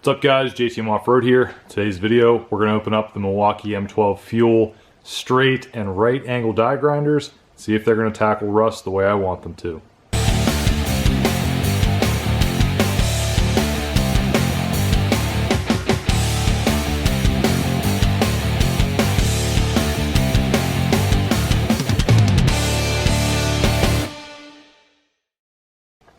What's up guys, JTM Off-Road here. Today's video, we're going to open up the Milwaukee M12 FUEL straight and right angle die grinders, see if they're going to tackle rust the way I want them to.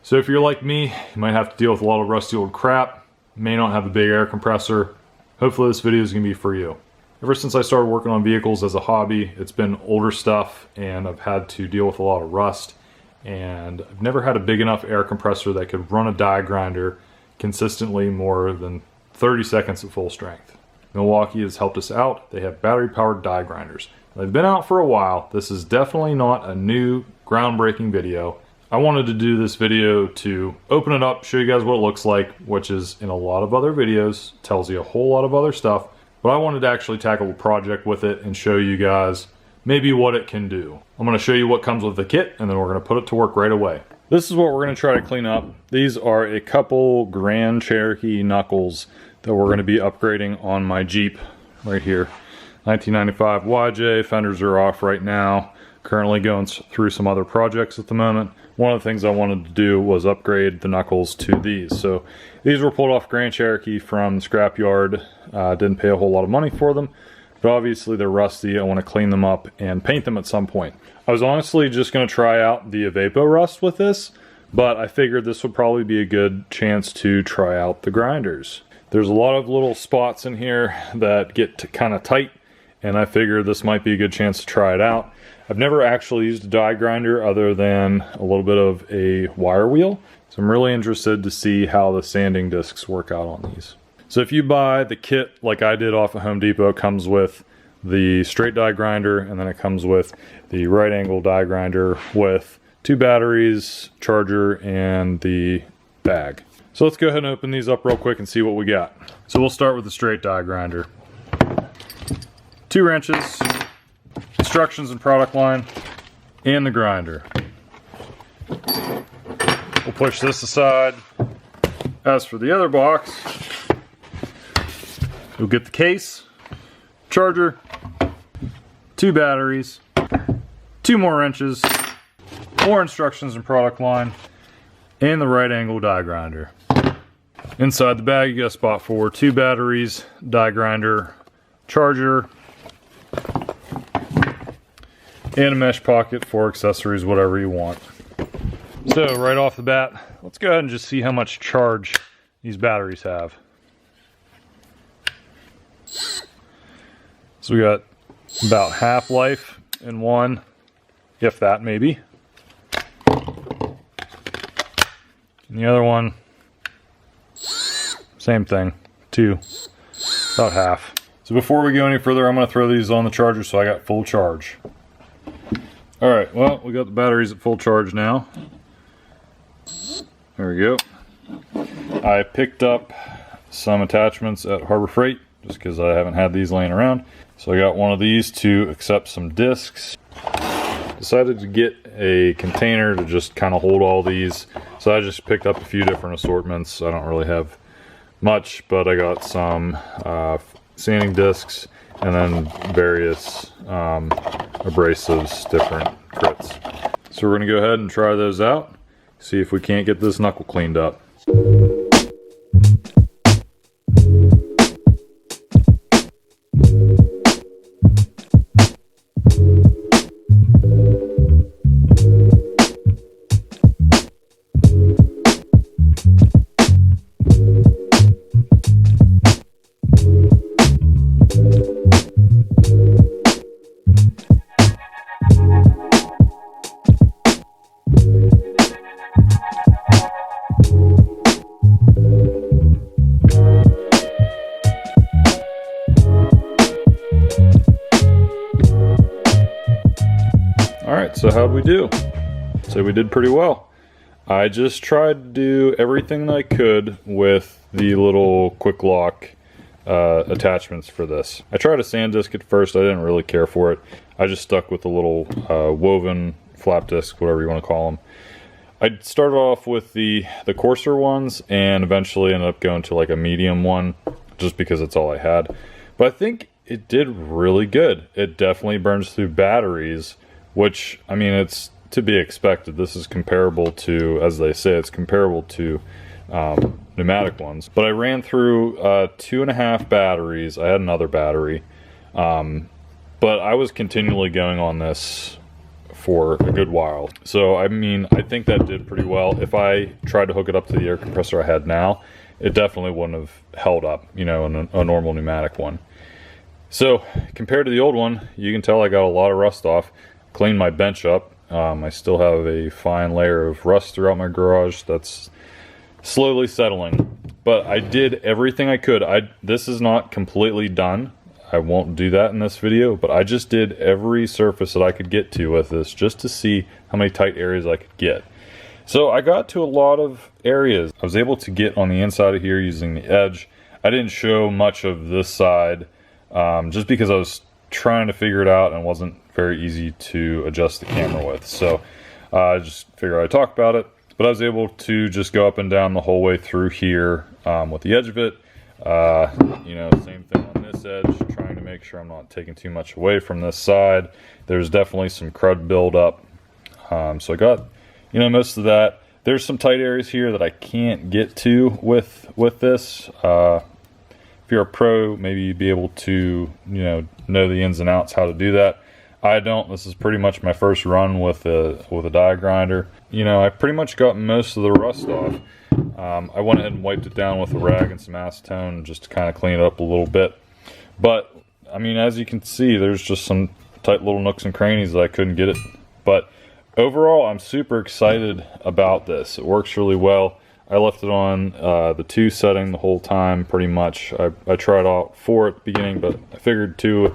So if you're like me, you might have to deal with a lot of rusty old crap. May not have a big air compressor. Hopefully this video is going to be for you. Ever since I started working on vehicles as a hobby, it's been older stuff and I've had to deal with a lot of rust. And I've never had a big enough air compressor that could run a die grinder consistently more than 30 seconds at full strength. Milwaukee has helped us out. They have battery powered die grinders. They've been out for a while. This is definitely not a new groundbreaking video. I wanted to do this video to open it up, show you guys what it looks like, which is in a lot of other videos, tells you a whole lot of other stuff, but I wanted to actually tackle a project with it and show you guys maybe what it can do. I'm going to show you what comes with the kit and then we're going to put it to work right away. This is what we're going to try to clean up. These are a couple Grand Cherokee knuckles that we're going to be upgrading on my Jeep right here. 1995 YJ, fenders are off right now. Currently going through some other projects at the moment. One of the things I wanted to do was upgrade the knuckles to these. So these were pulled off Grand Cherokee from the scrapyard. Didn't pay a whole lot of money for them, but obviously they're rusty. I want to clean them up and paint them at some point. I was honestly just going to try out the Evapor rust with this, but I figured this would probably be a good chance to try out the grinders. There's a lot of little spots in here that get kind of tight, and I figured this might be a good chance to try it out. I've never actually used a die grinder other than a little bit of a wire wheel. So I'm really interested to see how the sanding discs work out on these. So if you buy the kit like I did off of Home Depot, it comes with the straight die grinder and then it comes with the right angle die grinder with 2 batteries, charger, and the bag. So let's go ahead and open these up real quick and see what we got. So we'll start with the straight die grinder. 2 wrenches. Instructions and product line, and the grinder. We'll push this aside. As for the other box, you'll get the case, charger, 2 batteries, 2 more wrenches, more instructions and product line, and the right angle die grinder. Inside the bag you got a spot for 2 batteries, die grinder, charger, and a mesh pocket for accessories, whatever you want. So right off the bat, let's go ahead and just see how much charge these batteries have. So we got about half life in one, if that maybe. And the other one, same thing, 2, about half. So before we go any further, I'm going to throw these on the charger so I got full charge. Alright, well, we got the batteries at full charge now. There we go. I picked up some attachments at Harbor Freight just because I haven't had these laying around. So I got one of these to accept some discs. Decided to get a container to just kind of hold all these. So I just picked up a few different assortments. I don't really have much, but I got some sanding discs and then various abrasives, different grits. So we're going to go ahead and try those out, see if we can't get this knuckle cleaned up. Alright, so how'd we do? So we did pretty well. I just tried to do everything that I could with the little quick lock attachments for this. I tried a sand disc at first. I didn't really care for it. I just stuck with the little woven flap disc, whatever you want to call them. I started off with the coarser ones and eventually ended up going to like a medium one just because it's all I had. But I think it did really good. It definitely burns through batteries, which, I mean, it's to be expected. This is comparable to, as they say, it's comparable to pneumatic ones. But I ran through 2.5 batteries. I had another battery, but I was continually going on this for a good while. So I mean, I think that did pretty well. If I tried to hook it up to the air compressor I had now, it definitely wouldn't have held up, you know, in a normal pneumatic one. So compared to the old one, you can tell I got a lot of rust off. Cleaned my bench up. I still have a fine layer of rust throughout my garage that's slowly settling, but I did everything I could. This is not completely done. I won't do that in this video, but I just did every surface that I could get to with this just to see how many tight areas I could get. So I got to a lot of areas. I was able to get on the inside of here using the edge. I didn't show much of this side just because I was trying to figure it out and it wasn't very easy to adjust the camera with. So I just figured I'd talk about it. But I was able to just go up and down the whole way through here with the edge of it. You know, same thing on this edge, trying to make sure I'm not taking too much away from this side. There's definitely some crud buildup. So I got, you know, most of that. There's some tight areas here that I can't get to with this. If you're a pro, maybe you'd be able to, know the ins and outs how to do that. I don't. This is pretty much my first run with a die grinder. You know, I pretty much got most of the rust off. I went ahead and wiped it down with a rag and some acetone just to kind of clean it up a little bit. But I mean, as you can see, there's just some tight little nooks and crannies that I couldn't get it. But overall, I'm super excited about this. It works really well. I left it on the 2 setting the whole time, pretty much. I tried out 4 at the beginning, but I figured 2 would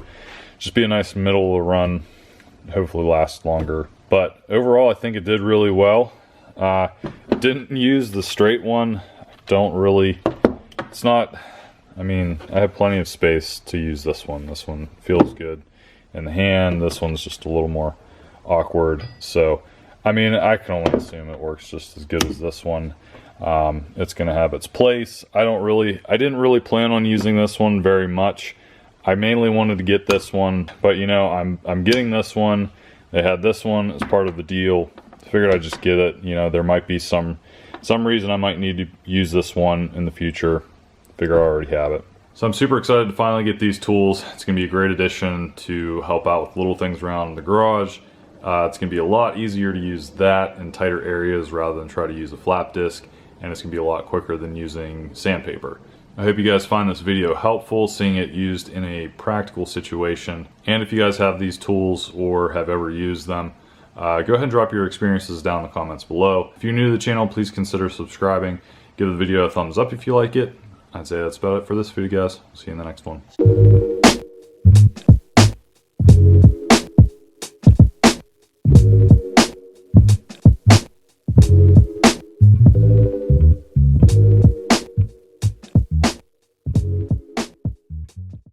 just be a nice middle of the run, hopefully last longer. But overall, I think it did really well. Didn't use the straight one. I don't really, it's not, I mean, I have plenty of space to use this one. This one feels good in the hand. This one's just a little more awkward. So, I mean, I can only assume it works just as good as this one. It's going to have its place. I didn't really plan on using this one very much. I mainly wanted to get this one, but you know, I'm getting this one. They had this one as part of the deal. Figured I'd just get it. You know, there might be some reason I might need to use this one in the future. Figure I already have it. So I'm super excited to finally get these tools. It's going to be a great addition to help out with little things around the garage. It's going to be a lot easier to use that in tighter areas rather than try to use a flap disc, and it's going to be a lot quicker than using sandpaper. I hope you guys find this video helpful, seeing it used in a practical situation. And if you guys have these tools or have ever used them, go ahead and drop your experiences down in the comments below. If you're new to the channel, please consider subscribing. Give the video a thumbs up if you like it. I'd say that's about it for this video, guys. See you in the next one.